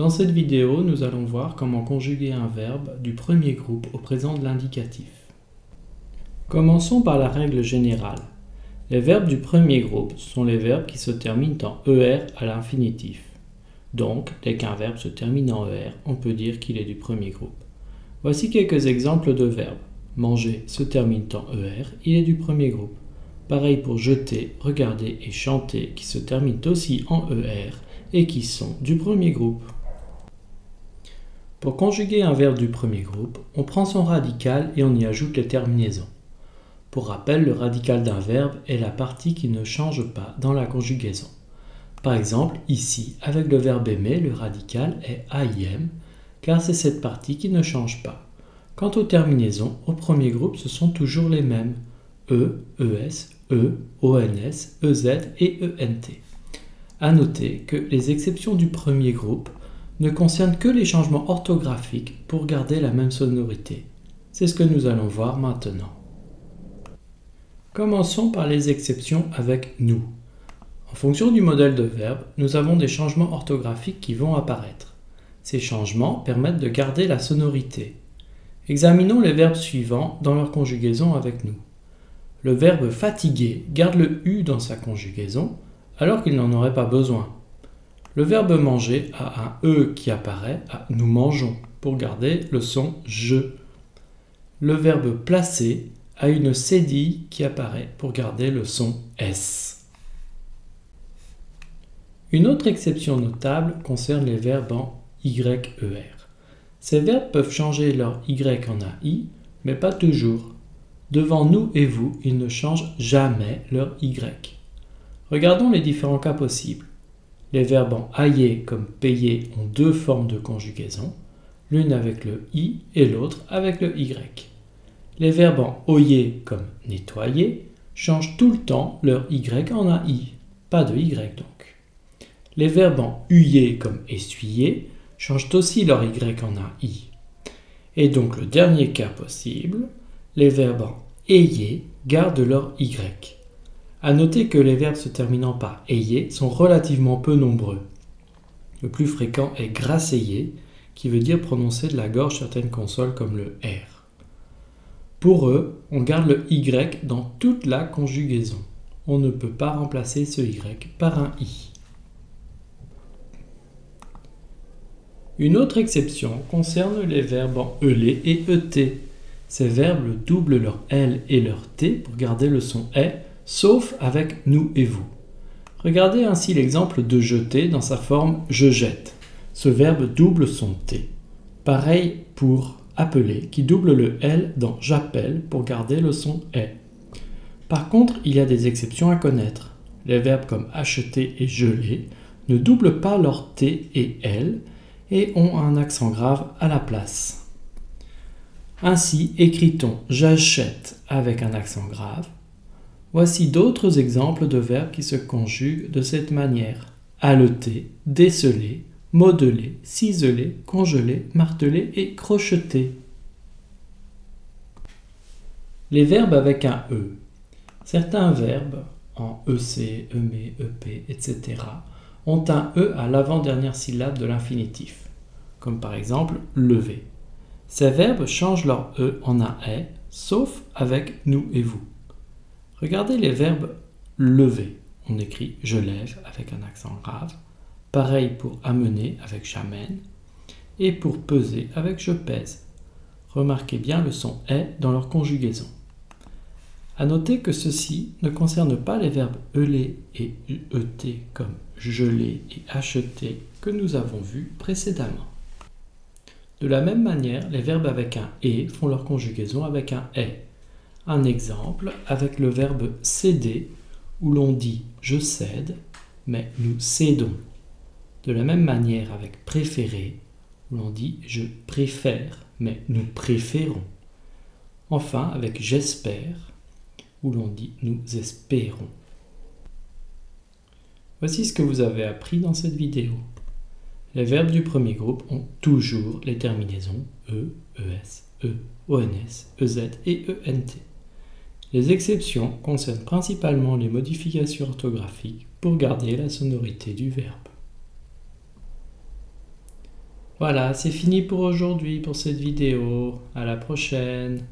Dans cette vidéo, nous allons voir comment conjuguer un verbe du premier groupe au présent de l'indicatif. Commençons par la règle générale. Les verbes du premier groupe sont les verbes qui se terminent en ER à l'infinitif. Donc, dès qu'un verbe se termine en ER, on peut dire qu'il est du premier groupe. Voici quelques exemples de verbes. Manger se termine en ER, il est du premier groupe. Pareil pour jeter, regarder et chanter qui se terminent aussi en ER et qui sont du premier groupe. Pour conjuguer un verbe du premier groupe, on prend son radical et on y ajoute les terminaisons. Pour rappel, le radical d'un verbe est la partie qui ne change pas dans la conjugaison. Par exemple, ici, avec le verbe aimer, le radical est aim, car c'est cette partie qui ne change pas. Quant aux terminaisons, au premier groupe, ce sont toujours les mêmes. E, ES, E, ONS, EZ et ENT. À noter que les exceptions du premier groupe ne concernent que les changements orthographiques pour garder la même sonorité. C'est ce que nous allons voir maintenant. Commençons par les exceptions avec nous. En fonction du modèle de verbe, nous avons des changements orthographiques qui vont apparaître. Ces changements permettent de garder la sonorité. Examinons les verbes suivants dans leur conjugaison avec nous. Le verbe fatiguer garde le U dans sa conjugaison, alors qu'il n'en aurait pas besoin. Le verbe manger a un E qui apparaît à nous mangeons pour garder le son je. Le verbe placer a une cédille qui apparaît pour garder le son S. Une autre exception notable concerne les verbes en YER. Ces verbes peuvent changer leur Y en AI, mais pas toujours. Devant nous et vous, ils ne changent jamais leur Y. Regardons les différents cas possibles. Les verbes en ailler comme payer ont deux formes de conjugaison, l'une avec le I et l'autre avec le Y. Les verbes en oyer comme nettoyer changent tout le temps leur Y en AI, pas de Y donc. Les verbes en huyer comme essuyer changent aussi leur Y en AI. Et donc le dernier cas possible, les verbes en ayez gardent leur Y. À noter que les verbes se terminant par ayez sont relativement peu nombreux. Le plus fréquent est grasseiller, qui veut dire prononcer de la gorge certaines consonnes comme le R. Pour eux, on garde le Y dans toute la conjugaison. On ne peut pas remplacer ce Y par un I. Une autre exception concerne les verbes en ELE et ET. Ces verbes doublent leur L et leur T pour garder le son E, sauf avec nous et vous. Regardez ainsi l'exemple de jeter dans sa forme je jette. Ce verbe double son T. Pareil pour appeler qui double le L dans j'appelle pour garder le son E. Par contre, il y a des exceptions à connaître. Les verbes comme acheter et geler ne doublent pas leur T et L et ont un accent grave à la place. Ainsi écrit-on j'achète avec un accent grave. Voici d'autres exemples de verbes qui se conjuguent de cette manière. Haleter, déceler, modeler, ciseler, congeler, marteler et crocheter. Les verbes avec un E. Certains verbes en EC, EME, EP, etc. ont un E à l'avant-dernière syllabe de l'infinitif, comme par exemple lever. Ces verbes changent leur E en un E, sauf avec nous et vous. Regardez les verbes lever. On écrit je lève avec un accent grave. Pareil pour amener avec j'amène. Et pour peser avec je pèse. Remarquez bien le son E dans leur conjugaison. À noter que ceci ne concerne pas les verbes ELE et ET comme geler et acheter que nous avons vus précédemment. De la même manière, les verbes avec un « et » font leur conjugaison avec un « est ». Un exemple avec le verbe « céder » où l'on dit « je cède » mais nous cédons. De la même manière avec « préférer » où l'on dit « je préfère » mais nous préférons. Enfin avec « j'espère » où l'on dit « nous espérons ». Voici ce que vous avez appris dans cette vidéo. Les verbes du premier groupe ont toujours les terminaisons E, ES, E, ONS, EZ et ENT. Les exceptions concernent principalement les modifications orthographiques pour garder la sonorité du verbe. Voilà, c'est fini pour aujourd'hui, pour cette vidéo. À la prochaine.